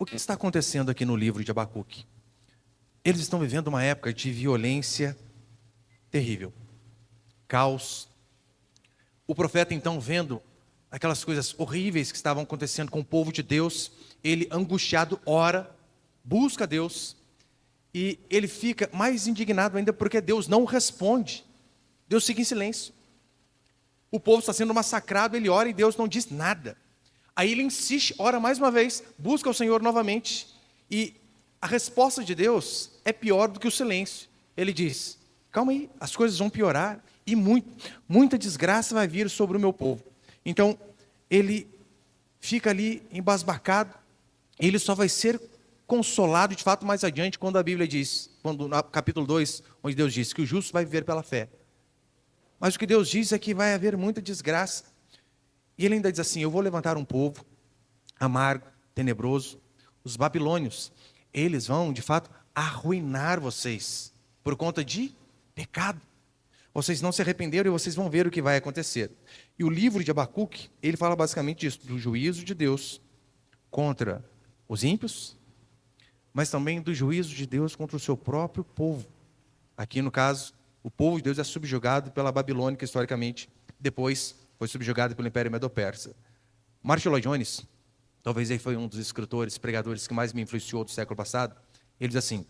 O que está acontecendo aqui no livro de Abacuque? Eles estão vivendo uma época de violência terrível, caos. O profeta, então, vendo aquelas coisas horríveis que estavam acontecendo com o povo de Deus, ele, angustiado, ora, busca Deus, e ele fica mais indignado ainda porque Deus não responde. Deus fica em silêncio. O povo está sendo massacrado, ele ora e Deus não diz nada. Aí ele insiste, ora mais uma vez, busca o Senhor novamente, e a resposta de Deus é pior do que o silêncio. Ele diz: calma aí, as coisas vão piorar, e muita desgraça vai vir sobre o meu povo. Então, ele fica ali embasbacado, e ele só vai ser consolado de fato mais adiante, quando a Bíblia diz, no capítulo 2, onde Deus diz que o justo vai viver pela fé. Mas o que Deus diz é que vai haver muita desgraça. E ele ainda diz assim: eu vou levantar um povo amargo, tenebroso. Os babilônios, eles vão de fato arruinar vocês, por conta de pecado. Vocês não se arrependeram e vocês vão ver o que vai acontecer. E o livro de Abacuque, ele fala basicamente disso, do juízo de Deus contra os ímpios, mas também do juízo de Deus contra o seu próprio povo. Aqui no caso, o povo de Deus é subjugado pela Babilônia, que historicamente depois foi subjugado pelo Império Medo-Persa. Martin Lloyd-Jones, talvez ele foi um dos escritores, pregadores que mais me influenciou do século passado. Ele diz assim: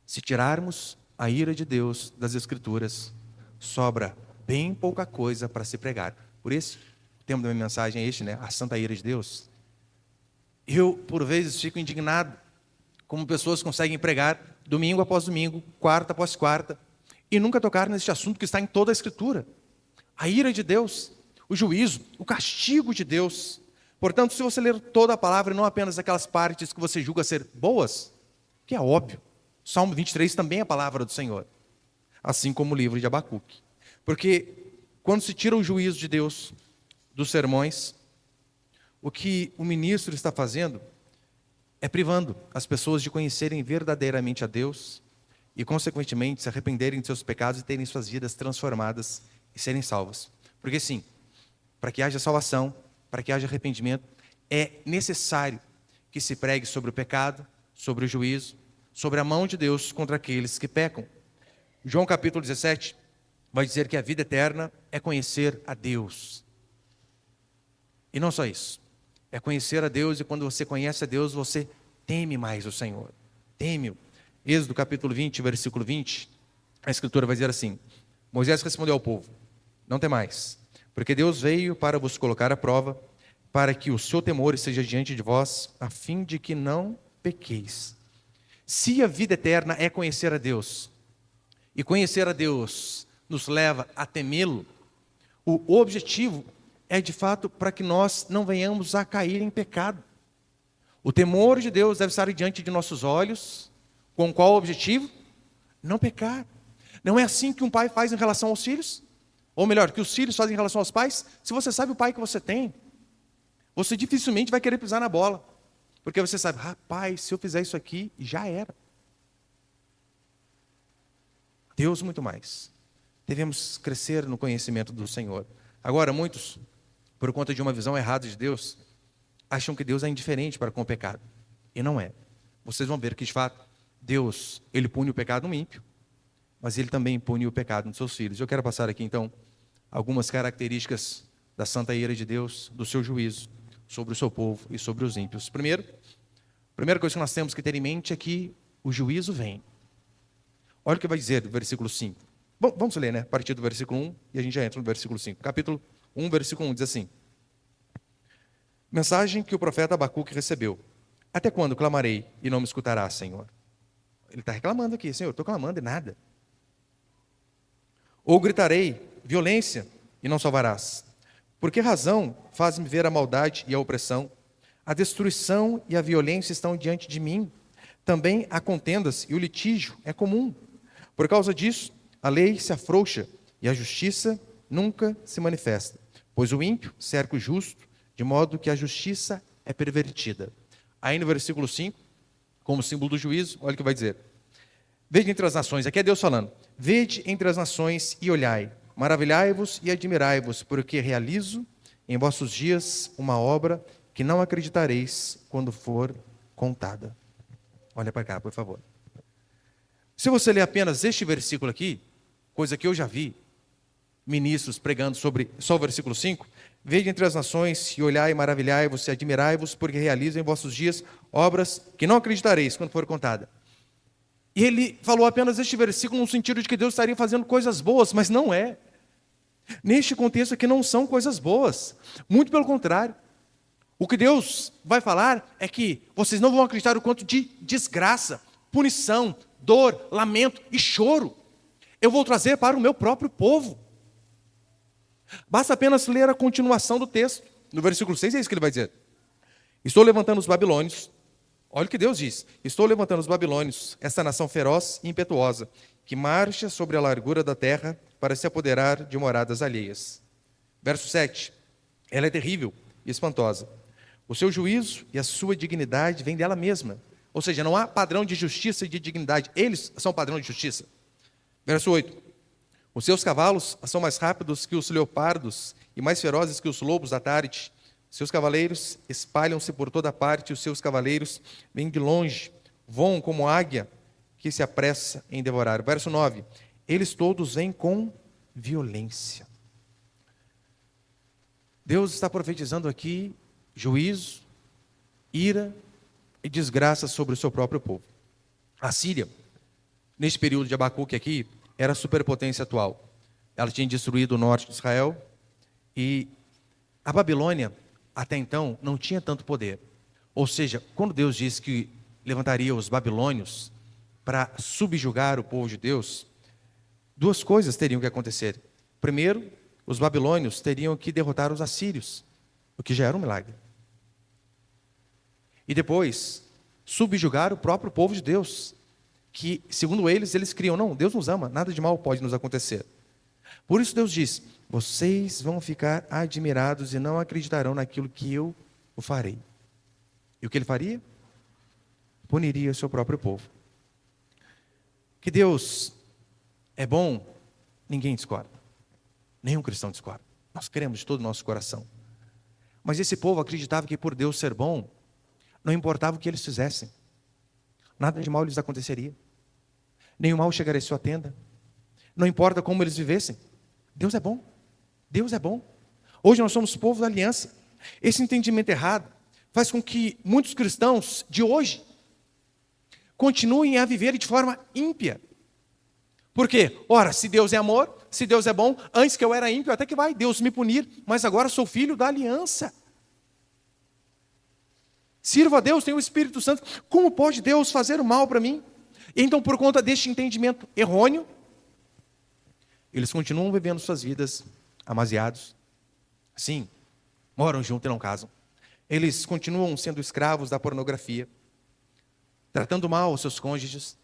se tirarmos a ira de Deus das Escrituras, sobra bem pouca coisa para se pregar. Por isso, o tema da minha mensagem é este, né? A santa ira de Deus. Eu, por vezes, fico indignado como pessoas conseguem pregar domingo após domingo, quarta após quarta, e nunca tocar neste assunto que está em toda a Escritura. A ira de Deus, o juízo, o castigo de Deus. Portanto, se você ler toda a palavra e não apenas aquelas partes que você julga ser boas, que é óbvio, Salmo 23 também é a palavra do Senhor, assim como o livro de Abacuque. Porque quando se tira o juízo de Deus dos sermões, o que o ministro está fazendo é privando as pessoas de conhecerem verdadeiramente a Deus e, consequentemente, se arrependerem de seus pecados e terem suas vidas transformadas e serem salvas. Porque sim, para que haja salvação, para que haja arrependimento, é necessário que se pregue sobre o pecado, sobre o juízo, sobre a mão de Deus contra aqueles que pecam. João capítulo 17 vai dizer que a vida eterna é conhecer a Deus. E não só isso, é conhecer a Deus, e quando você conhece a Deus, você teme mais o Senhor. Teme-o. Êxodo capítulo 20, versículo 20, a Escritura vai dizer assim: Moisés respondeu ao povo: não temais, porque Deus veio para vos colocar à prova, para que o seu temor esteja diante de vós, a fim de que não pequeis. Se a vida eterna é conhecer a Deus, e conhecer a Deus nos leva a temê-lo, o objetivo é de fato para que nós não venhamos a cair em pecado. O temor de Deus deve estar diante de nossos olhos, com qual objetivo? Não pecar. Não é assim que um pai faz em relação aos filhos? Ou melhor, que os filhos fazem em relação aos pais? Se você sabe o pai que você tem, você dificilmente vai querer pisar na bola. Porque você sabe: rapaz, se eu fizer isso aqui, já era. Deus muito mais. Devemos crescer no conhecimento do Senhor. Agora, muitos, por conta de uma visão errada de Deus, acham que Deus é indiferente para com o pecado. E não é. Vocês vão ver que, de fato, Deus, Ele pune o pecado no ímpio, mas Ele também pune o pecado nos seus filhos. Eu quero passar aqui, então, algumas características da santa ira de Deus, do seu juízo sobre o seu povo e sobre os ímpios. Primeira coisa que nós temos que ter em mente é que o juízo vem. Olha o que vai dizer do versículo 5. Bom, vamos ler, né? A partir do versículo 1 e a gente já entra no versículo 5. Capítulo 1, versículo 1 diz assim: mensagem que o profeta Abacuque recebeu. Até quando clamarei e não me escutarás, Senhor? Ele está reclamando aqui: Senhor, estou clamando e nada. Ou gritarei violência e não salvarás? Por que razão faz-me ver a maldade e a opressão? A destruição e a violência estão diante de mim. Também há contendas e o litígio é comum. Por causa disso, a lei se afrouxa e a justiça nunca se manifesta. Pois o ímpio cerca o justo, de modo que a justiça é pervertida. Aí no versículo 5, como símbolo do juízo, olha o que vai dizer: vede entre as nações, aqui é Deus falando: vede entre as nações e olhai, maravilhai-vos e admirai-vos, porque realizo em vossos dias uma obra que não acreditareis quando for contada. Olha para cá, por favor. Se você ler apenas este versículo aqui, coisa que eu já vi ministros pregando sobre só o versículo 5, vede entre as nações e olhai e maravilhai-vos e admirai-vos, porque realizam em vossos dias obras que não acreditareis quando for contada. E ele falou apenas este versículo no sentido de que Deus estaria fazendo coisas boas, mas não é. Neste contexto aqui não são coisas boas, muito pelo contrário. O que Deus vai falar é que vocês não vão acreditar o quanto de desgraça, punição, dor, lamento e choro eu vou trazer para o meu próprio povo. Basta apenas ler a continuação do texto. No versículo 6 é isso que ele vai dizer. Estou levantando os babilônios. Olha o que Deus diz. Estou levantando os babilônios, essa nação feroz e impetuosa, que marcha sobre a largura da terra para se apoderar de moradas alheias. Verso 7. Ela é terrível e espantosa. O seu juízo e a sua dignidade vêm dela mesma. Ou seja, não há padrão de justiça e de dignidade. Eles são padrão de justiça. Verso 8. Os seus cavalos são mais rápidos que os leopardos e mais ferozes que os lobos da tarde. Seus cavaleiros espalham-se por toda parte, os seus cavaleiros vêm de longe, voam como águia que se apressa em devorar. Verso 9. Eles todos vêm com violência. Deus está profetizando aqui juízo, ira e desgraça sobre o seu próprio povo. A Síria, neste período de Abacuque aqui, era a superpotência atual. Ela tinha destruído o norte de Israel e a Babilônia, até então, não tinha tanto poder. Ou seja, quando Deus disse que levantaria os babilônios para subjugar o povo de Deus, duas coisas teriam que acontecer. Primeiro, os babilônios teriam que derrotar os assírios, o que já era um milagre. E depois, subjugar o próprio povo de Deus, que, segundo eles criam, não, Deus nos ama, nada de mal pode nos acontecer. Por isso Deus diz, vocês vão ficar admirados e não acreditarão naquilo que eu o farei. E o que ele faria? Puniria o seu próprio povo. Que Deus é bom, ninguém discorda. Nenhum cristão discorda. Nós queremos de todo o nosso coração. Mas esse povo acreditava que por Deus ser bom, não importava o que eles fizessem. Nada de mal lhes aconteceria. Nenhum mal chegaria à sua tenda. Não importa como eles vivessem. Deus é bom. Deus é bom. Hoje nós somos povo da aliança. Esse entendimento errado faz com que muitos cristãos de hoje continuem a viver de forma ímpia. Por quê? Ora, se Deus é amor, se Deus é bom, antes que eu era ímpio, até que vai Deus me punir, mas agora sou filho da aliança. Sirvo a Deus, tenho o Espírito Santo. Como pode Deus fazer o mal para mim? Então, por conta deste entendimento errôneo, eles continuam vivendo suas vidas amaziados. Sim, moram juntos e não casam. Eles continuam sendo escravos da pornografia, tratando mal os seus cônjuges,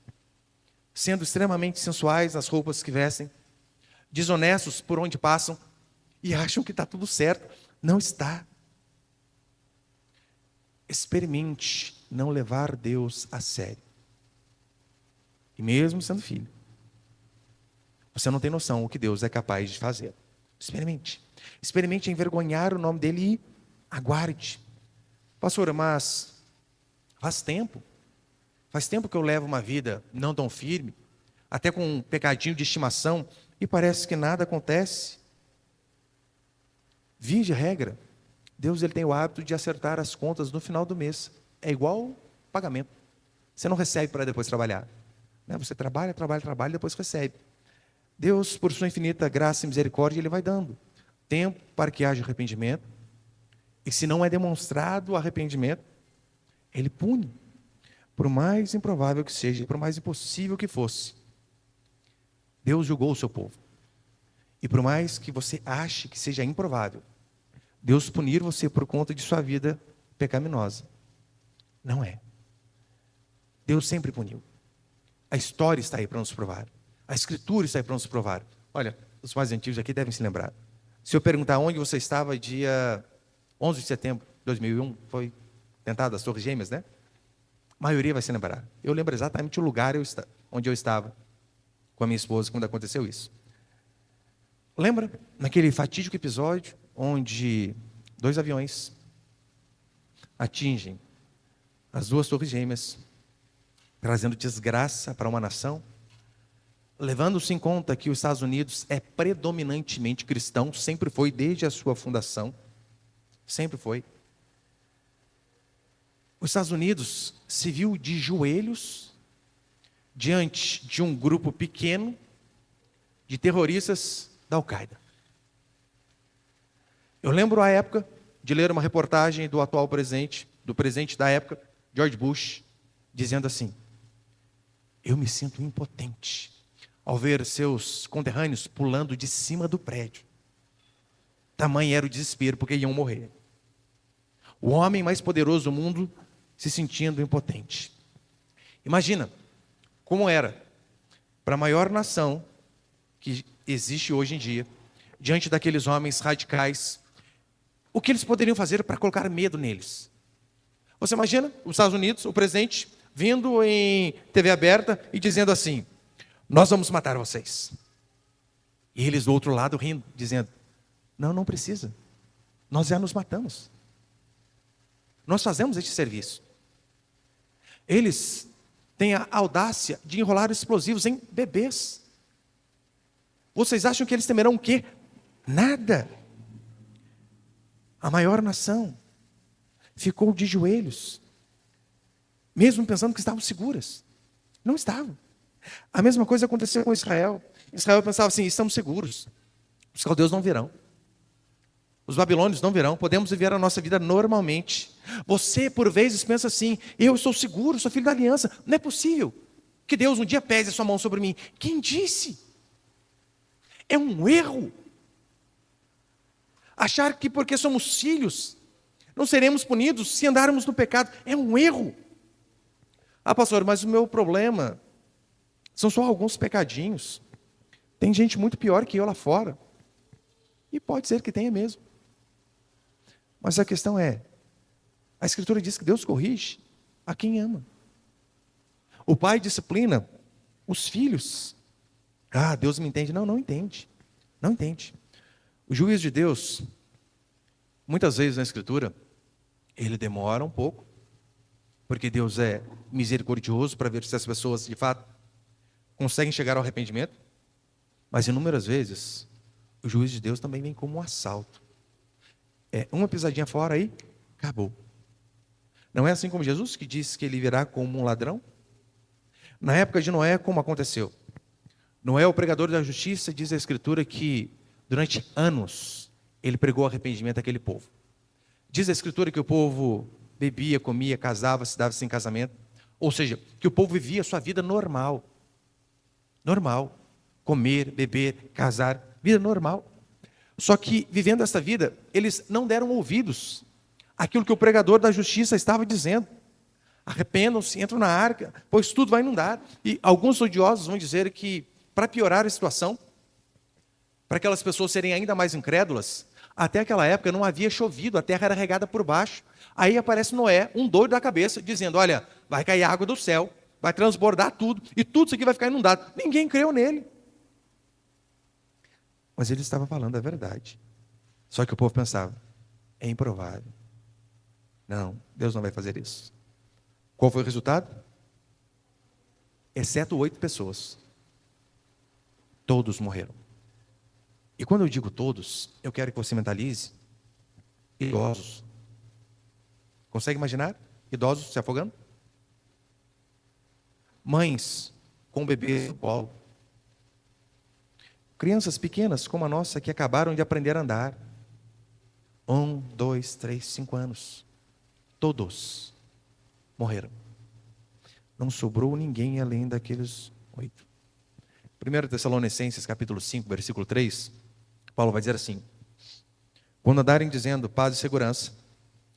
sendo extremamente sensuais nas roupas que vestem, desonestos por onde passam e acham que está tudo certo. Não está. Experimente não levar Deus a sério. E mesmo sendo filho, você não tem noção o que Deus é capaz de fazer. Experimente. Experimente envergonhar o nome dele e aguarde. Pastor, mas faz tempo que eu levo uma vida não tão firme, até com um pecadinho de estimação, e parece que nada acontece. Via de regra, Deus ele tem o hábito de acertar as contas no final do mês. É igual pagamento. Você não recebe para depois trabalhar. Você trabalha, e depois recebe. Deus, por sua infinita graça e misericórdia, ele vai dando tempo para que haja arrependimento. E se não é demonstrado o arrependimento, ele pune. Por mais improvável que seja, por mais impossível que fosse, Deus julgou o seu povo. E por mais que você ache que seja improvável, Deus punir você por conta de sua vida pecaminosa. Não é. Deus sempre puniu. A história está aí para nos provar. A Escritura está aí para nos provar. Olha, os mais antigos aqui devem se lembrar. Se eu perguntar onde você estava dia 11 de setembro de 2001, foi tentado as Torres Gêmeas, né? A maioria vai se lembrar. Eu lembro exatamente o lugar onde eu estava com a minha esposa quando aconteceu isso. Lembra naquele fatídico episódio onde 2 aviões atingem as duas torres gêmeas, trazendo desgraça para uma nação, levando-se em conta que os Estados Unidos é predominantemente cristão, sempre foi desde a sua fundação, sempre foi. Os Estados Unidos se viu de joelhos diante de um grupo pequeno de terroristas da Al-Qaeda. Eu lembro a época de ler uma reportagem do atual presidente, do presidente da época, George Bush, dizendo assim: eu me sinto impotente ao ver seus conterrâneos pulando de cima do prédio. Tamanho era o desespero, porque iam morrer. O homem mais poderoso do mundo se sentindo impotente. Imagina como era para a maior nação que existe hoje em dia, diante daqueles homens radicais, o que eles poderiam fazer para colocar medo neles? Você imagina os Estados Unidos, o presidente, vindo em TV aberta e dizendo assim: nós vamos matar vocês. E eles do outro lado rindo, dizendo: não, não precisa. Nós já nos matamos. Nós fazemos este serviço. Eles têm a audácia de enrolar explosivos em bebês. Vocês acham que eles temerão o quê? Nada. A maior nação ficou de joelhos, mesmo pensando que estavam seguras. Não estavam. A mesma coisa aconteceu com Israel. Israel pensava assim: estamos seguros. Os caldeus não virão. Os babilônios não virão. Podemos viver a nossa vida normalmente. Você, por vezes, pensa assim: eu sou seguro, sou filho da aliança. Não é possível que Deus um dia pese a sua mão sobre mim. Quem disse? É um erro. Achar que porque somos filhos, não seremos punidos se andarmos no pecado. É um erro. Ah, pastor, mas o meu problema são só alguns pecadinhos. Tem gente muito pior que eu lá fora. E pode ser que tenha mesmo. Mas a questão é, a Escritura diz que Deus corrige a quem ama. O pai disciplina os filhos. Ah, Deus me entende. Não, não entende. Não entende. O juiz de Deus, muitas vezes na Escritura, ele demora um pouco, porque Deus é misericordioso para ver se as pessoas, de fato, conseguem chegar ao arrependimento. Mas inúmeras vezes, o juiz de Deus também vem como um assalto. É uma pisadinha fora aí, acabou. Não é assim como Jesus, que disse que ele virá como um ladrão? Na época de Noé, como aconteceu? Noé, o pregador da justiça, diz a Escritura que durante anos ele pregou arrependimento àquele povo. Diz a Escritura que o povo bebia, comia, casava, se dava sem casamento. Ou seja, que o povo vivia a sua vida normal. Normal. Comer, beber, casar, vida normal. Só que, vivendo essa vida, eles não deram ouvidos àquilo que o pregador da justiça estava dizendo. Arrependam-se, entram na arca, pois tudo vai inundar. E alguns estudiosos vão dizer que, para piorar a situação, para aquelas pessoas serem ainda mais incrédulas, até aquela época não havia chovido, a terra era regada por baixo. Aí aparece Noé, um doido da cabeça, dizendo: olha, vai cair água do céu, vai transbordar tudo, e tudo isso aqui vai ficar inundado. Ninguém creu nele. Mas ele estava falando a verdade. Só que o povo pensava: é improvável. Não, Deus não vai fazer isso. Qual foi o resultado? Exceto 8 pessoas. Todos morreram. E quando eu digo todos, eu quero que você mentalize idosos. Consegue imaginar idosos se afogando? Mães com bebês no colo. Crianças pequenas como a nossa que acabaram de aprender a andar. 1, 2, 3, 5 anos. Todos morreram. Não sobrou ninguém além daqueles 8. 1 Tessalonicenses capítulo 5, versículo 3, Paulo vai dizer assim: quando andarem dizendo paz e segurança,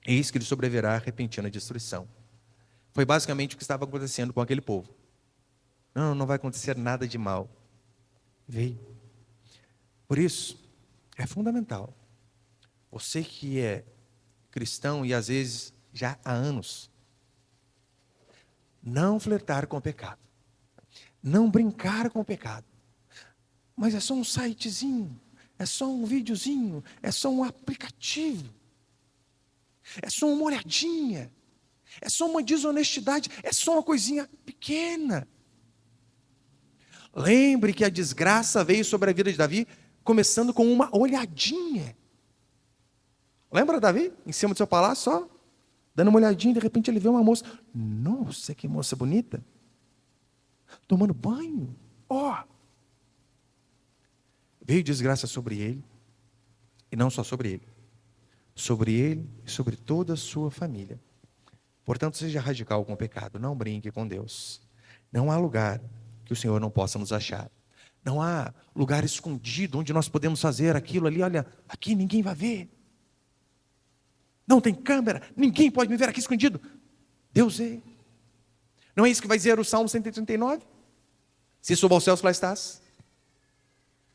eis que lhes sobrevirá repentina destruição. Foi basicamente o que estava acontecendo com aquele povo. Não, não vai acontecer nada de mal. Veio. Por isso, é fundamental, você que é cristão e às vezes já há anos, não flertar com o pecado, não brincar com o pecado. Mas é só um sitezinho, é só um videozinho, é só um aplicativo, é só uma olhadinha. É só uma desonestidade, é só uma coisinha pequena. Lembre que a desgraça veio sobre a vida de Davi, começando com uma olhadinha. Lembra Davi? Em cima do seu palácio, só dando uma olhadinha, de repente ele vê uma moça. Nossa, que moça bonita. Tomando banho. Ó. Veio desgraça sobre ele. E não só sobre ele. Sobre ele e sobre toda a sua família. Portanto, seja radical com o pecado. Não brinque com Deus. Não há lugar que o Senhor não possa nos achar. Não há lugar escondido onde nós podemos fazer aquilo ali. Olha, aqui ninguém vai ver. Não tem câmera, ninguém pode me ver aqui escondido. Deus é. Não é isso que vai dizer o Salmo 139? Se subo aos céus, lá estás.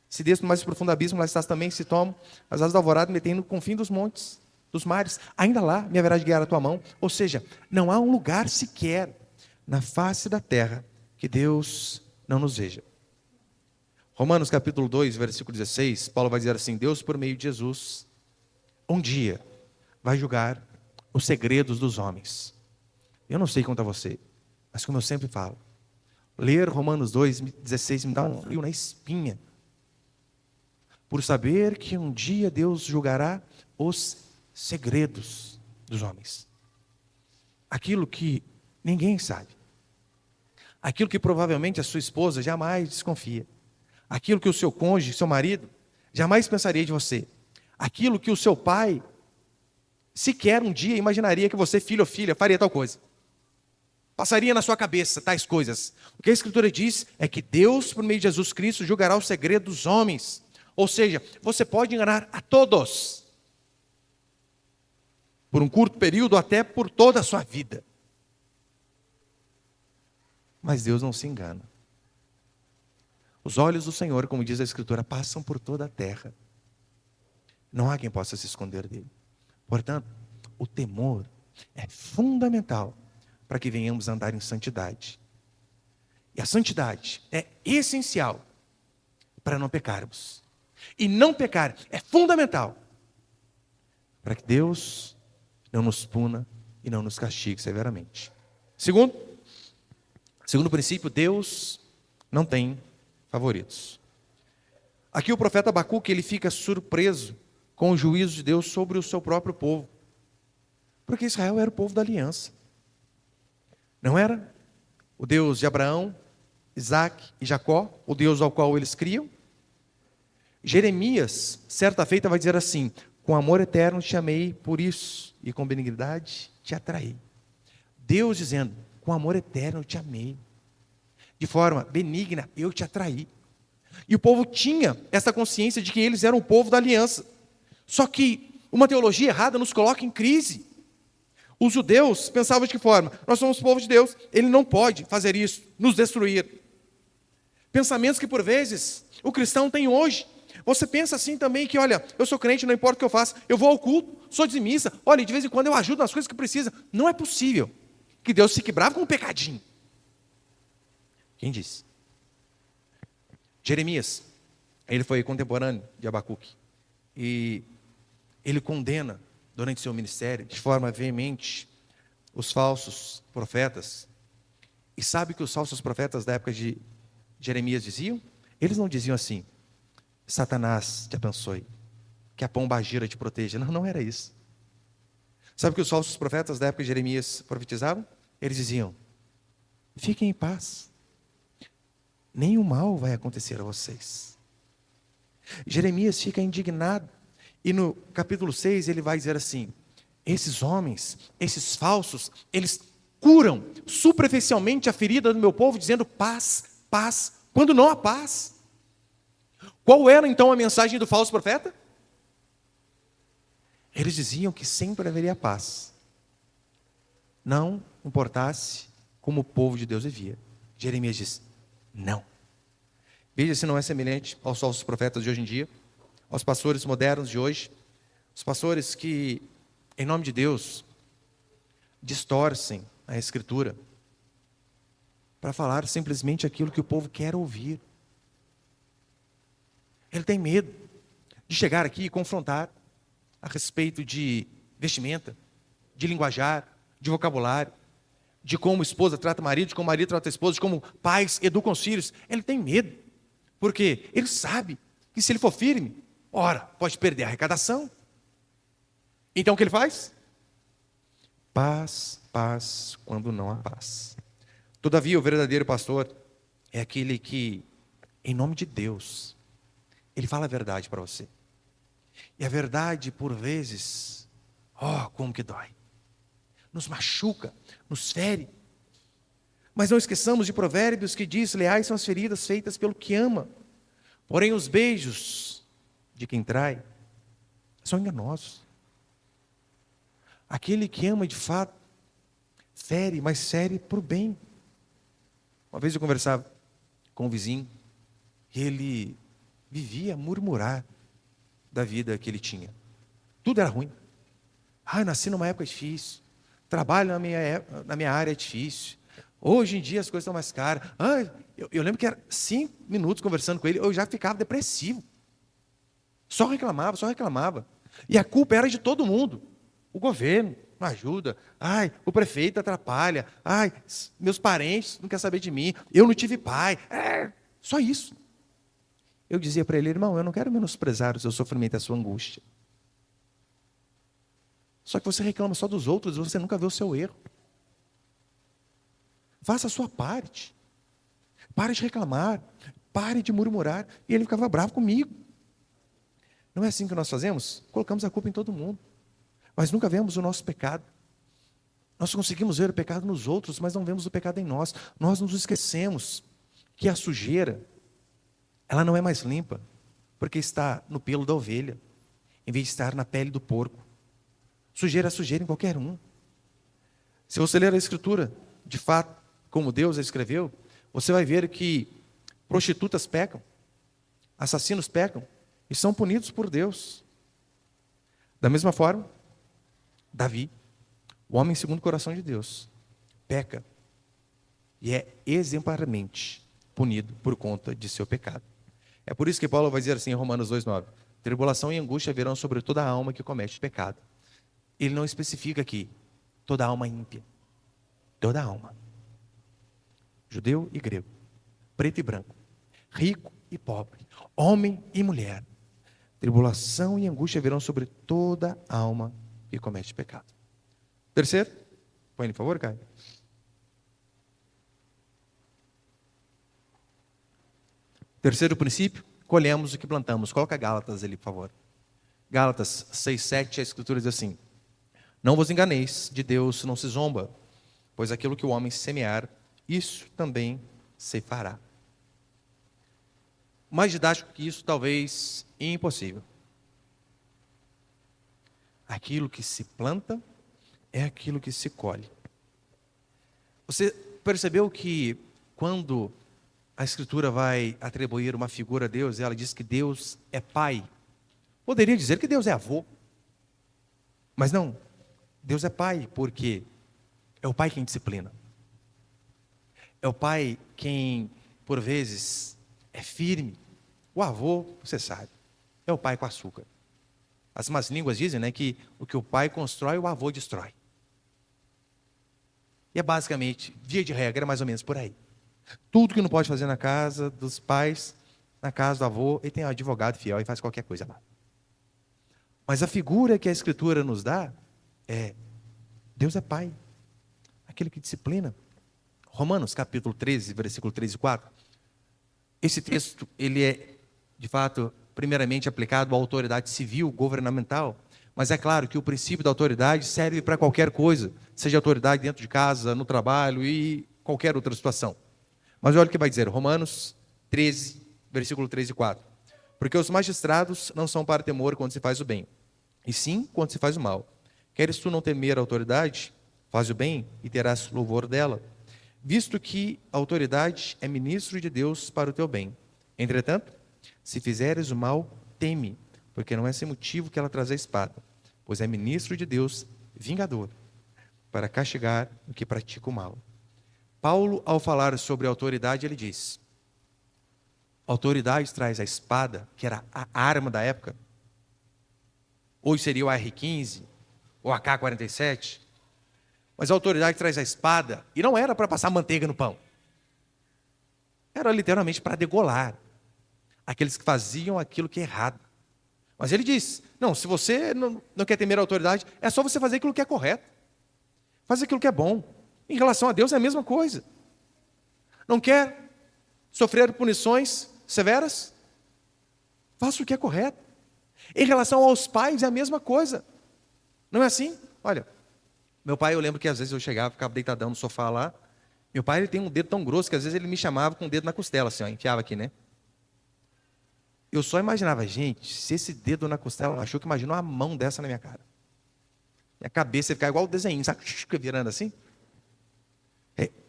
Se desço no mais profundo abismo, lá estás também. Se tomo as asas da alvorada, me tenho no confim dos montes, dos mares. Ainda lá me haverá de guiar a tua mão. Ou seja, não há um lugar sequer na face da terra que Deus não nos veja. Romanos capítulo 2, versículo 16, Paulo vai dizer assim: Deus, por meio de Jesus, um dia vai julgar os segredos dos homens. Eu não sei quanto a você, mas como eu sempre falo, ler Romanos 2:16 me dá um frio na espinha, por saber que um dia Deus julgará os segredos dos homens. Aquilo que ninguém sabe. Aquilo que provavelmente a sua esposa jamais desconfia. Aquilo que o seu cônjuge, seu marido, jamais pensaria de você. Aquilo que o seu pai sequer um dia imaginaria que você, filho ou filha, faria tal coisa. Passaria na sua cabeça tais coisas. O que a Escritura diz é que Deus, por meio de Jesus Cristo, julgará o segredo dos homens. Ou seja, você pode enganar a todos. Por um curto período, até por toda a sua vida. Mas Deus não se engana. Os olhos do Senhor, como diz a Escritura, passam por toda a terra. Não há quem possa se esconder dele. Portanto, o temor é fundamental para que venhamos a andar em santidade. E a santidade é essencial para não pecarmos. E não pecar é fundamental para que Deus não nos puna e não nos castigue severamente. Segundo princípio, Deus não tem favoritos. Aqui o profeta Abacuque, ele fica surpreso com o juízo de Deus sobre o seu próprio povo. Porque Israel era o povo da aliança. Não era o Deus de Abraão, Isaac e Jacó, o Deus ao qual eles criam. Jeremias, certa feita, vai dizer assim: com amor eterno te amei, por isso, e com benignidade te atraí. Deus dizendo: com amor eterno te amei. De forma benigna, eu te atraí. E o povo tinha essa consciência de que eles eram o povo da aliança. Só que uma teologia errada nos coloca em crise. Os judeus pensavam de que forma? Nós somos o povo de Deus, ele não pode fazer isso, nos destruir. Pensamentos que por vezes o cristão tem hoje. Você pensa assim também que, olha, eu sou crente, não importa o que eu faça, eu vou ao culto, sou dizimista, olha, de vez em quando eu ajudo nas coisas que precisa. Não é possível que Deus fique bravo com um pecadinho. Quem disse? Jeremias, ele foi contemporâneo de Abacuque. E ele condena, durante seu ministério, de forma veemente, os falsos profetas. E sabe o que os falsos profetas da época de Jeremias diziam? Eles não diziam assim: Satanás te abençoe, que a pombagira te proteja. Não, não era isso. Sabe o que os falsos profetas da época de Jeremias profetizavam? Eles diziam: fiquem em paz, nenhum mal vai acontecer a vocês. Jeremias fica indignado, e no capítulo 6 ele vai dizer assim: esses homens, esses falsos, eles curam superficialmente a ferida do meu povo, dizendo paz, paz, quando não há paz. Qual era então a mensagem do falso profeta? Eles diziam que sempre haveria paz, não importasse como o povo de Deus vivia. Jeremias diz: não. Veja se não é semelhante aos falsos profetas de hoje em dia, aos pastores modernos de hoje, os pastores que, em nome de Deus, distorcem a Escritura para falar simplesmente aquilo que o povo quer ouvir. Ele tem medo de chegar aqui e confrontar a respeito de vestimenta, de linguajar, de vocabulário, de como esposa trata marido, de como marido trata esposa, de como pais educam os filhos. Ele tem medo, porque ele sabe que se ele for firme, ora, pode perder a arrecadação. Então o que ele faz? Paz, paz, quando não há paz. Todavia, o verdadeiro pastor é aquele que, em nome de Deus, ele fala a verdade para você. E a verdade, por vezes, como que dói. Nos machuca, nos fere. Mas não esqueçamos de Provérbios que diz: leais são as feridas feitas pelo que ama. Porém, os beijos de quem trai são enganosos. Aquele que ama de fato, fere, mas fere para o bem. Uma vez eu conversava com um vizinho, e ele vivia a murmurar da vida que ele tinha. Tudo era ruim. Eu nasci numa época difícil. Trabalho na minha área é difícil. Hoje em dia as coisas estão mais caras. Eu lembro que era 5 minutos conversando com ele, eu já ficava depressivo. Só reclamava, só reclamava. E a culpa era de todo mundo. O governo não ajuda. O prefeito atrapalha. Meus parentes não querem saber de mim. Eu não tive pai. Só isso. Eu dizia para ele: irmão, eu não quero menosprezar o seu sofrimento e a sua angústia. Só que você reclama só dos outros e você nunca vê o seu erro. Faça a sua parte. Pare de reclamar. Pare de murmurar. E ele ficava bravo comigo. Não é assim que nós fazemos? Colocamos a culpa em todo mundo. Mas nunca vemos o nosso pecado. Nós conseguimos ver o pecado nos outros, mas não vemos o pecado em nós. Nós nos esquecemos que a sujeira, ela não é mais limpa, porque está no pelo da ovelha, em vez de estar na pele do porco. Sujeira é sujeira em qualquer um. Se você ler a Escritura, de fato, como Deus a escreveu, você vai ver que prostitutas pecam, assassinos pecam, e são punidos por Deus. Da mesma forma, Davi, o homem segundo o coração de Deus, peca e é exemplarmente punido por conta de seu pecado. É por isso que Paulo vai dizer assim em Romanos 2,9: tribulação e angústia virão sobre toda a alma que comete pecado. Ele não especifica aqui toda alma ímpia, toda alma, judeu e grego, preto e branco, rico e pobre, homem e mulher. Tribulação e angústia virão sobre toda alma que comete pecado. Terceiro, põe por favor, Caio. Terceiro princípio, colhemos o que plantamos. Coloca Gálatas ali, por favor. Gálatas 6,7, a Escritura diz assim: não vos enganeis, de Deus não se zomba, pois aquilo que o homem semear, isso também se fará. Mais didático que isso, talvez impossível. Aquilo que se planta é aquilo que se colhe. Você percebeu que quando a Escritura vai atribuir uma figura a Deus, ela diz que Deus é pai? Poderia dizer que Deus é avô, mas não. Deus é pai porque é o pai quem disciplina. É o pai quem, por vezes, é firme. O avô, você sabe, é o pai com açúcar. As más línguas dizem, que o que o pai constrói, o avô destrói. E é basicamente, via de regra, mais ou menos por aí. Tudo que não pode fazer na casa dos pais, na casa do avô, ele tem um advogado fiel e faz qualquer coisa lá. Mas a figura que a Escritura nos dá é: Deus é pai, aquele que disciplina. Romanos capítulo 13, versículo 3 e 4. Esse texto, ele é, de fato, primeiramente aplicado à autoridade civil, governamental. Mas é claro que o princípio da autoridade serve para qualquer coisa, seja autoridade dentro de casa, no trabalho e qualquer outra situação. Mas olha o que vai dizer, Romanos 13, versículo 3 e 4. Porque os magistrados não são para temor quando se faz o bem, e sim quando se faz o mal. Queres tu não temer a autoridade? Faz o bem e terás louvor dela, visto que a autoridade é ministro de Deus para o teu bem. Entretanto, se fizeres o mal, teme, porque não é sem motivo que ela traz a espada, pois é ministro de Deus, vingador, para castigar o que pratica o mal. Paulo, ao falar sobre a autoridade, ele diz: a autoridade traz a espada, que era a arma da época. Hoje seria o AR-15, ou AK-47. Mas a autoridade traz a espada, e não era para passar manteiga no pão. Era literalmente para degolar aqueles que faziam aquilo que é errado. Mas ele diz, não, se você não quer temer a autoridade, é só você fazer aquilo que é correto. Fazer aquilo que é bom. Em relação a Deus é a mesma coisa. Não quer sofrer punições severas? Faça o que é correto. Em relação aos pais é a mesma coisa. Não é assim? Olha, meu pai, eu lembro que às vezes eu chegava, ficava deitadão no sofá lá. Meu pai, ele tem um dedo tão grosso que às vezes ele me chamava com o dedo na costela, assim, ó, enfiava aqui, né? Eu só imaginava, gente, se esse dedo na costela, achou que imaginou uma mão dessa na minha cara. Minha cabeça ia ficar igual o desenho, sabe? Virando assim.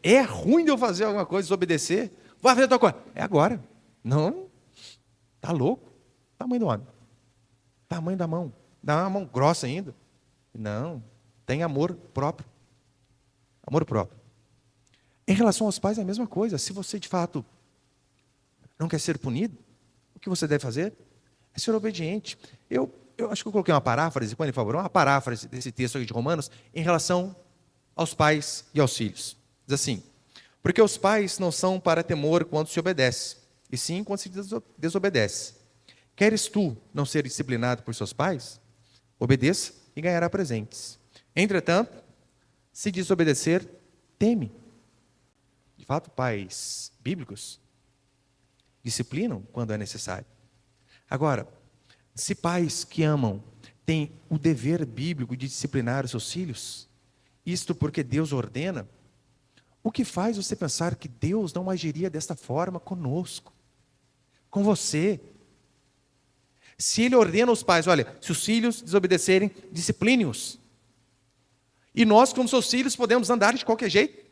É ruim de eu fazer alguma coisa, desobedecer. Vai fazer outra coisa. É agora. Não. Tá louco. Tamanho do homem. Tamanho da mão. Dá uma mão grossa ainda. Não. Tem amor próprio. Amor próprio. Em relação aos pais é a mesma coisa. Se você de fato não quer ser punido, o que você deve fazer é ser obediente. Eu acho que eu coloquei uma paráfrase, põe por favor, uma paráfrase desse texto aqui de Romanos em relação aos pais e aos filhos. Diz assim: porque os pais não são para temor quando se obedece, e sim quando se desobedece. Queres tu não ser disciplinado por seus pais? Obedeça e ganhará presentes. Entretanto, se desobedecer, teme. De fato, pais bíblicos disciplinam quando é necessário. Agora, se pais que amam têm o dever bíblico de disciplinar os seus filhos, isto porque Deus ordena, o que faz você pensar que Deus não agiria desta forma conosco, com você? Se Ele ordena aos pais, olha, se os filhos desobedecerem, discipline-os. E nós, como seus filhos, podemos andar de qualquer jeito,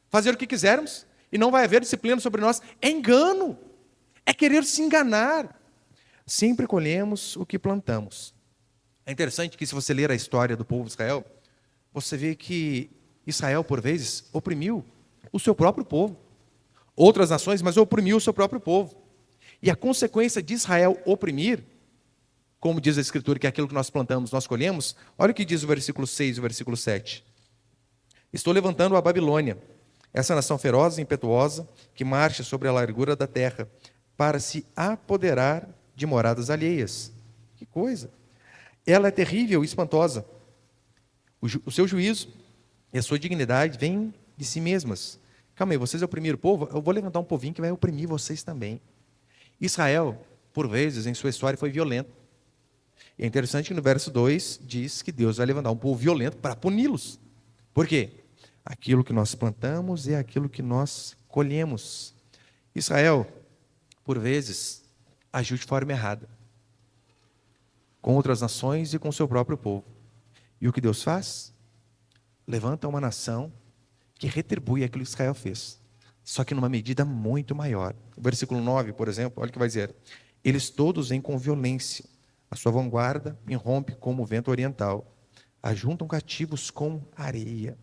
fazer o que quisermos, e não vai haver disciplina sobre nós. É engano, é querer se enganar. Sempre colhemos o que plantamos. É interessante que, se você ler a história do povo de Israel, você vê que Israel, por vezes, oprimiu o seu próprio povo. Outras nações, mas oprimiu o seu próprio povo. E a consequência de Israel oprimir, como diz a Escritura, que é aquilo que nós plantamos, nós colhemos, olha o que diz o versículo 6 e o versículo 7. Estou levantando a Babilônia, essa nação feroz e impetuosa, que marcha sobre a largura da terra, para se apoderar de moradas alheias. Que coisa! Ela é terrível e espantosa. O seu juízo e a sua dignidade vêm de si mesmas. Calma aí, vocês oprimiram o povo? Eu vou levantar um povinho que vai oprimir vocês também. Israel, por vezes, em sua história, foi violento. E é interessante que no verso 2 diz que Deus vai levantar um povo violento para puni-los. Por quê? Aquilo que nós plantamos é aquilo que nós colhemos. Israel, por vezes, agiu de forma errada com outras nações e com o seu próprio povo. E o que Deus faz? Levanta uma nação que retribui aquilo que Israel fez, só que numa medida muito maior. O versículo 9, por exemplo, olha o que vai dizer: eles todos vêm com violência, a sua vanguarda irrompe como o vento oriental, ajuntam cativos com areia.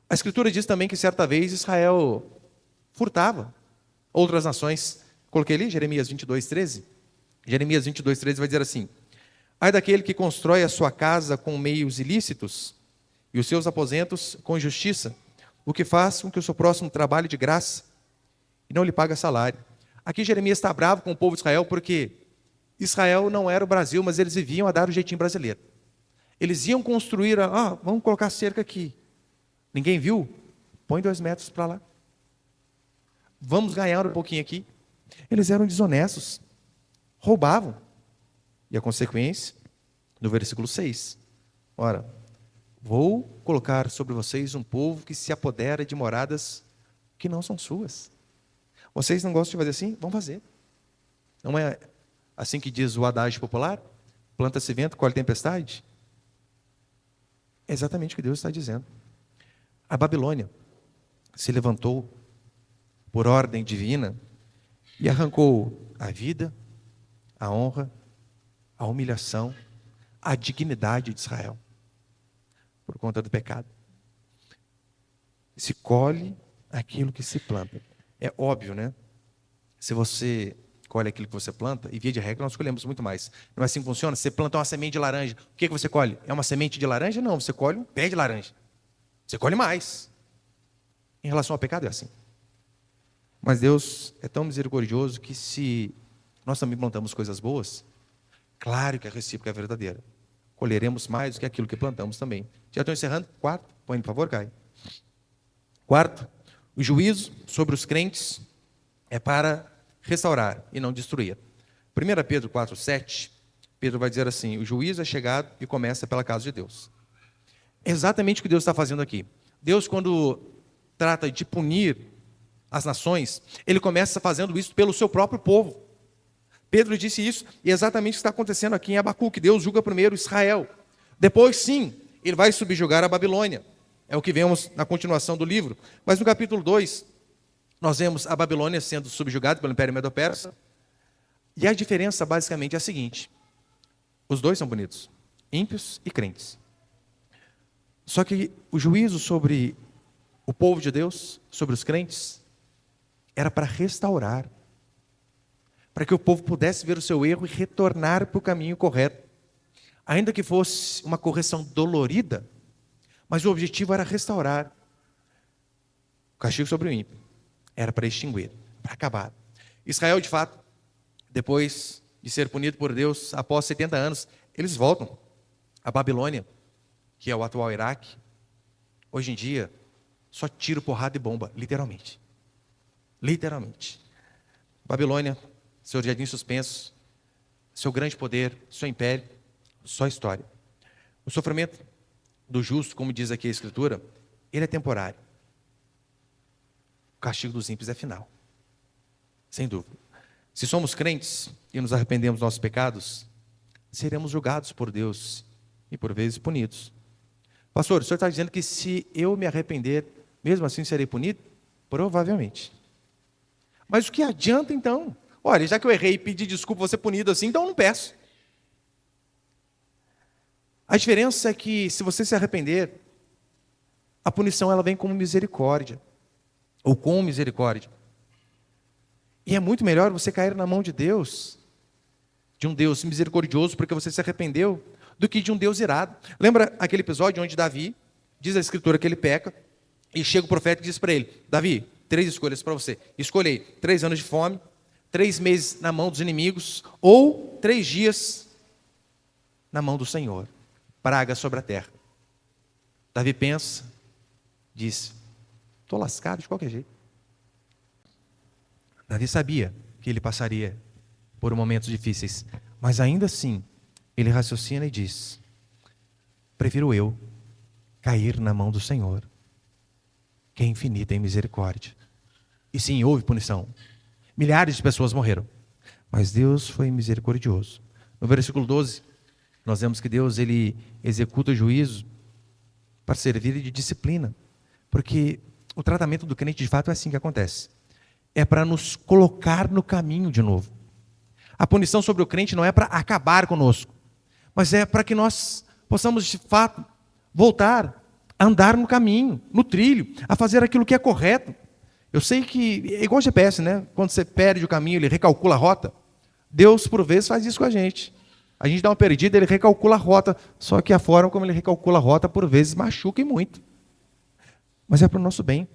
A Escritura diz também que certa vez Israel furtava outras nações. Coloquei ali Jeremias 22, 13. Jeremias 22, 13 vai dizer assim: ai daquele que constrói a sua casa com meios ilícitos e os seus aposentos com injustiça, o que faz com que o seu próximo trabalhe de graça e não lhe paga salário. Aqui Jeremias está bravo com o povo de Israel porque Israel não era o Brasil, mas eles viviam a dar o jeitinho brasileiro. Eles iam construir, vamos colocar cerca aqui. Ninguém viu? Põe 2 metros para lá. Vamos ganhar um pouquinho aqui. Eles eram desonestos, roubavam. E a consequência, no versículo 6. Ora, vou colocar sobre vocês um povo que se apodera de moradas que não são suas. Vocês não gostam de fazer assim? Vão fazer. Não é assim que diz o adágio popular? Planta-se vento, colhe tempestade? É exatamente o que Deus está dizendo. A Babilônia se levantou por ordem divina e arrancou a vida, a honra, a humilhação, a dignidade de Israel, por conta do pecado. Se colhe aquilo que se planta. É óbvio, né? Se você colhe aquilo que você planta, e via de regra nós colhemos muito mais. Não é assim que funciona? Você planta uma semente de laranja, o que você colhe? É uma semente de laranja? Não, você colhe um pé de laranja. você colhe mais. Em relação ao pecado é assim. Mas Deus é tão misericordioso que se nós também plantamos coisas boas, claro que a recíproca é verdadeira. Colheremos mais do que aquilo que plantamos também. Já estou encerrando? Quarto, põe por favor, Caio. Quarto, o juízo sobre os crentes é para restaurar e não destruir. 1 Pedro 4,7, Pedro vai dizer assim: o juízo é chegado e começa pela casa de Deus. É exatamente o que Deus está fazendo aqui. Deus, quando trata de punir as nações, ele começa fazendo isso pelo seu próprio povo. Pedro disse isso, e é exatamente o que está acontecendo aqui em Abacuque. Deus julga primeiro Israel. Depois, sim, ele vai subjugar a Babilônia. É o que vemos na continuação do livro. Mas no capítulo 2, nós vemos a Babilônia sendo subjugada pelo Império Medo-Persa. E a diferença, basicamente, é a seguinte: os dois são bonitos, ímpios e crentes. Só que o juízo sobre o povo de Deus, sobre os crentes, era para restaurar, para que o povo pudesse ver o seu erro e retornar para o caminho correto. Ainda que fosse uma correção dolorida, mas o objetivo era restaurar. O castigo sobre o ímpio era para extinguir, para acabar. Israel, de fato, depois de ser punido por Deus, após 70 anos, eles voltam à Babilônia, que é o atual Iraque. Hoje em dia, só tiro, porrada e bomba, literalmente. Literalmente. Babilônia, seu jardim suspenso, seu grande poder, seu império, só história. O sofrimento do justo, como diz aqui a Escritura, ele é temporário. O castigo dos ímpios é final. Sem dúvida. Se somos crentes e nos arrependemos dos nossos pecados, seremos julgados por Deus e por vezes punidos. Pastor, o senhor está dizendo que se eu me arrepender, mesmo assim serei punido? Provavelmente. Mas o que adianta então? Olha, já que eu errei e pedi desculpa, vou ser punido assim, então eu não peço. A diferença é que se você se arrepender, a punição ela vem como misericórdia, ou com misericórdia. E é muito melhor você cair na mão de Deus, de um Deus misericordioso, porque você se arrependeu, do que de um Deus irado. Lembra aquele episódio onde Davi, diz a Escritura que ele peca, e chega o profeta e diz para ele: Davi, 3 escolhas para você. Escolhei 3 anos de fome, 3 meses na mão dos inimigos, ou 3 dias na mão do Senhor. Praga sobre a terra. Davi pensa, diz: estou lascado de qualquer jeito. Davi sabia que ele passaria por momentos difíceis, mas ainda assim, ele raciocina e diz: prefiro eu cair na mão do Senhor, que é infinita em misericórdia. E sim, houve punição. Milhares de pessoas morreram, mas Deus foi misericordioso. No versículo 12, nós vemos que Deus ele executa o juízo para servir de disciplina, porque o tratamento do crente de fato é assim que acontece. É para nos colocar no caminho de novo. A punição sobre o crente não é para acabar conosco, mas é para que nós possamos de fato voltar a andar no caminho, no trilho, a fazer aquilo que é correto. Eu sei que é igual GPS, né? Quando você perde o caminho, ele recalcula a rota. Deus, por vezes, faz isso com a gente. A gente dá uma perdida, ele recalcula a rota. Só que a forma como ele recalcula a rota, por vezes, machuca e muito. Mas é para o nosso bem.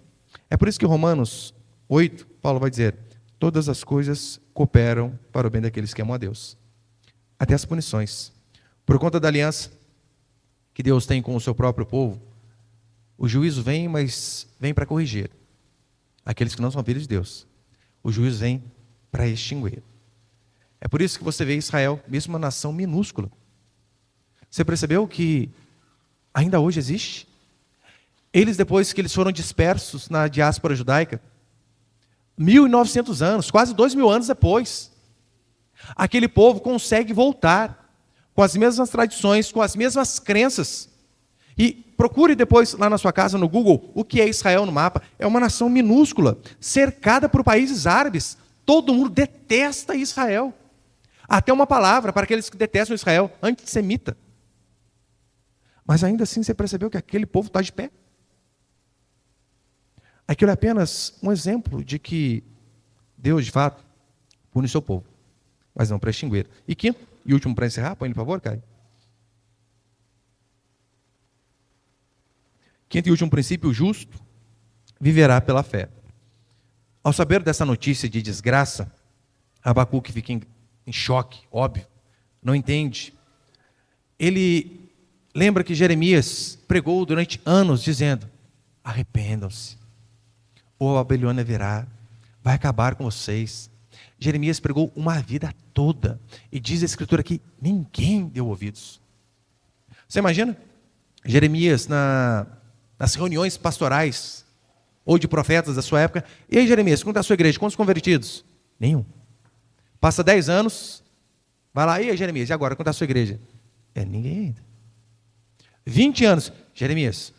É por isso que Romanos 8, Paulo vai dizer: todas as coisas cooperam para o bem daqueles que amam a Deus. Até as punições. Por conta da aliança que Deus tem com o seu próprio povo, o juízo vem, mas vem para corrigir aqueles que não são filhos de Deus. O juízo vem para extinguir. É por isso que você vê Israel, mesmo uma nação minúscula. Você percebeu que ainda hoje existe? Eles, depois que eles foram dispersos na diáspora judaica, 1.900 anos, quase 2.000 anos depois, aquele povo consegue voltar com as mesmas tradições, com as mesmas crenças. E procure depois lá na sua casa, no Google, o que é Israel no mapa. É uma nação minúscula, cercada por países árabes. Todo mundo detesta Israel. Até uma palavra para aqueles que detestam Israel: antissemita. Mas ainda assim você percebeu que aquele povo está de pé. Aquilo é apenas um exemplo de que Deus, de fato, pune o seu povo, mas não para extinguir. E quinto, e último para encerrar, põe ele por favor, Caio. Quinto e último princípio: o justo viverá pela fé. Ao saber dessa notícia de desgraça, Abacuque fica em choque, óbvio, não entende. Ele lembra que Jeremias pregou durante anos dizendo: arrependam-se, ou a Babilônia virá, vai acabar com vocês. Jeremias pregou uma vida toda, e diz a Escritura que ninguém deu ouvidos. Você imagina? Jeremias nas reuniões pastorais, ou de profetas da sua época: e aí, Jeremias, como está a sua igreja? Quantos convertidos? Nenhum. Passa 10 anos, vai lá: e aí, Jeremias, e agora, como está a sua igreja? Ninguém ainda. 20 anos, Jeremias,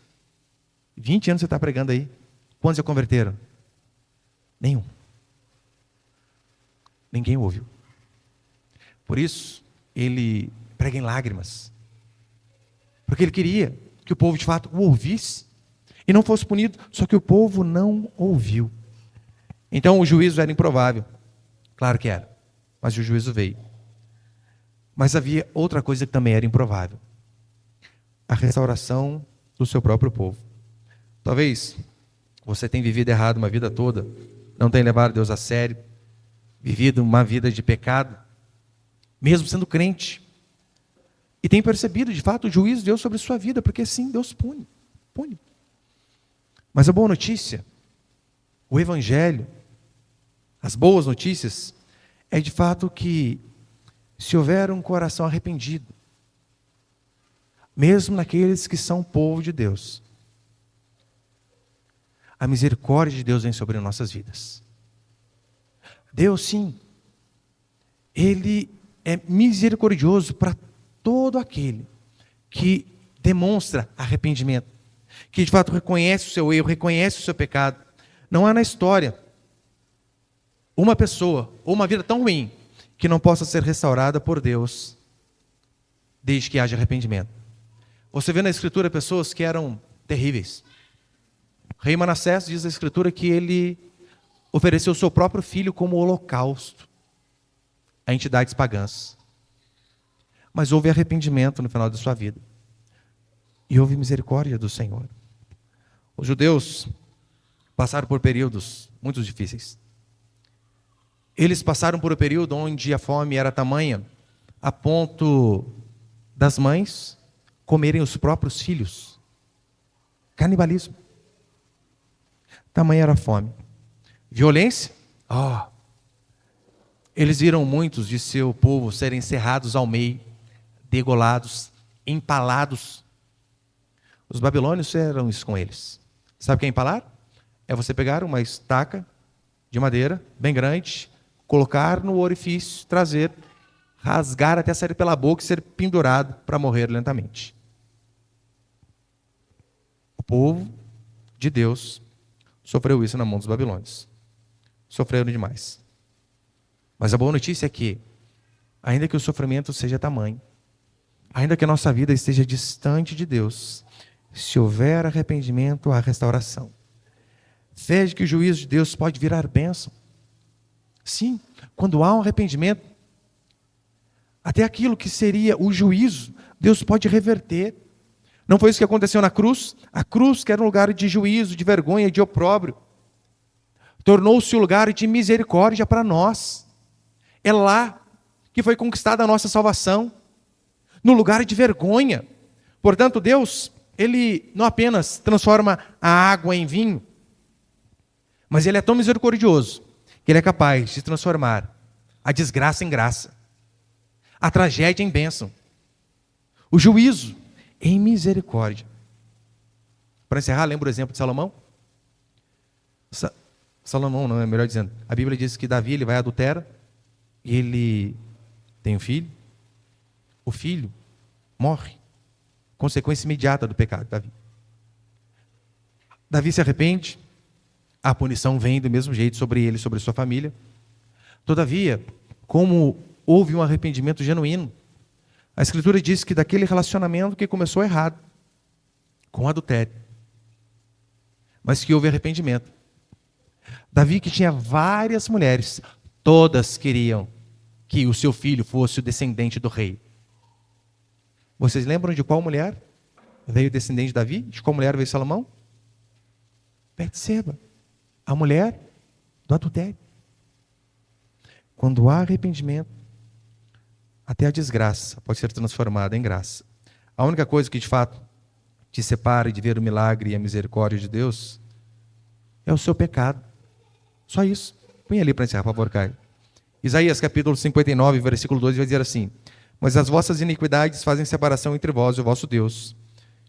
20 anos você está pregando aí, quantos já converteram? Nenhum. Ninguém ouviu. Por isso, ele prega em lágrimas, porque ele queria que o povo de fato o ouvisse e não fosse punido, só que o povo não ouviu. Então o juízo era improvável, claro que era, mas o juízo veio. Mas havia outra coisa que também era improvável: a restauração do seu próprio povo. Talvez você tenha vivido errado uma vida toda, não tenha levado Deus a sério, vivido uma vida de pecado, mesmo sendo crente, e tem percebido de fato o juízo de Deus sobre a sua vida, porque sim, Deus pune. Mas a boa notícia, o Evangelho, as boas notícias, é de fato que se houver um coração arrependido, mesmo naqueles que são povo de Deus, a misericórdia de Deus vem sobre nossas vidas. Deus, sim, Ele é misericordioso para todo aquele que demonstra arrependimento, que de fato reconhece o seu erro, reconhece o seu pecado. Não há na história uma pessoa ou uma vida tão ruim que não possa ser restaurada por Deus, desde que haja arrependimento. Você vê na Escritura pessoas que eram terríveis. O rei Manassés, diz a Escritura, que ele ofereceu o seu próprio filho como holocausto a entidades pagãs. Mas houve arrependimento no final da sua vida. E houve misericórdia do Senhor. Os judeus passaram por períodos muito difíceis. Eles passaram por um período onde a fome era tamanha a ponto das mães comerem os próprios filhos. Canibalismo. Tamanha era a fome. Violência? Eles viram muitos de seu povo serem cerrados ao meio, degolados, empalados. Os babilônios fizeram isso com eles. Sabe o que é empalar? É você pegar uma estaca de madeira, bem grande, colocar no orifício, trazer, rasgar até sair pela boca e ser pendurado para morrer lentamente. O povo de Deus sofreu isso na mão dos babilônios. Sofreram demais. Mas a boa notícia é que, ainda que o sofrimento seja tamanho, ainda que a nossa vida esteja distante de Deus, se houver arrependimento, há restauração. Fé de que o juízo de Deus pode virar bênção. Sim, quando há um arrependimento, até aquilo que seria o juízo, Deus pode reverter. Não foi isso que aconteceu na cruz? A cruz, que era um lugar de juízo, de vergonha, de opróbrio, tornou-se um lugar de misericórdia para nós. É lá que foi conquistada a nossa salvação, no lugar de vergonha. Portanto, Deus, Ele não apenas transforma a água em vinho, mas Ele é tão misericordioso que Ele é capaz de transformar a desgraça em graça, a tragédia em bênção, o juízo em misericórdia. Para encerrar, lembra o exemplo de Salomão? Salomão, não é melhor dizendo. A Bíblia diz que Davi, ele vai adultera, e ele tem um filho. O filho morre, consequência imediata do pecado de Davi. Davi se arrepende, a punição vem do mesmo jeito sobre ele, sobre sua família. Todavia, como houve um arrependimento genuíno, a Escritura diz que daquele relacionamento que começou errado, com adultério, mas que houve arrependimento. Davi, que tinha várias mulheres, todas queriam que o seu filho fosse o descendente do rei. Vocês lembram de qual mulher? veio descendente de Davi? De qual mulher veio Salomão? Betseba, a mulher do adultério. Quando há arrependimento, até a desgraça pode ser transformada em graça. A única coisa que de fato te separa de ver o milagre e a misericórdia de Deus é o seu pecado. Só isso. Põe ali para encerrar, por favor, Caio. Isaías capítulo 59, versículo 12 vai dizer assim: mas as vossas iniquidades fazem separação entre vós e o vosso Deus,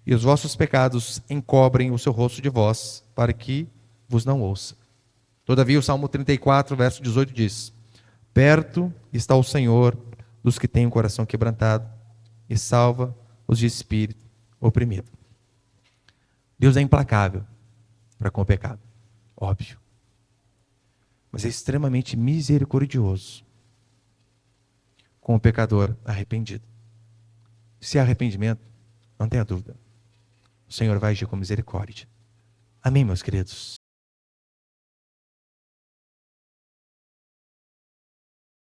e os vossos pecados encobrem o seu rosto de vós, para que vos não ouça. Todavia o Salmo 34, verso 18 diz: perto está o Senhor dos que têm o coração quebrantado, e salva os de espírito oprimido. Deus é implacável para com o pecado, óbvio. Mas é extremamente misericordioso com o pecador arrependido. Se há arrependimento, não tenha dúvida, o Senhor vai agir com misericórdia. Amém, meus queridos?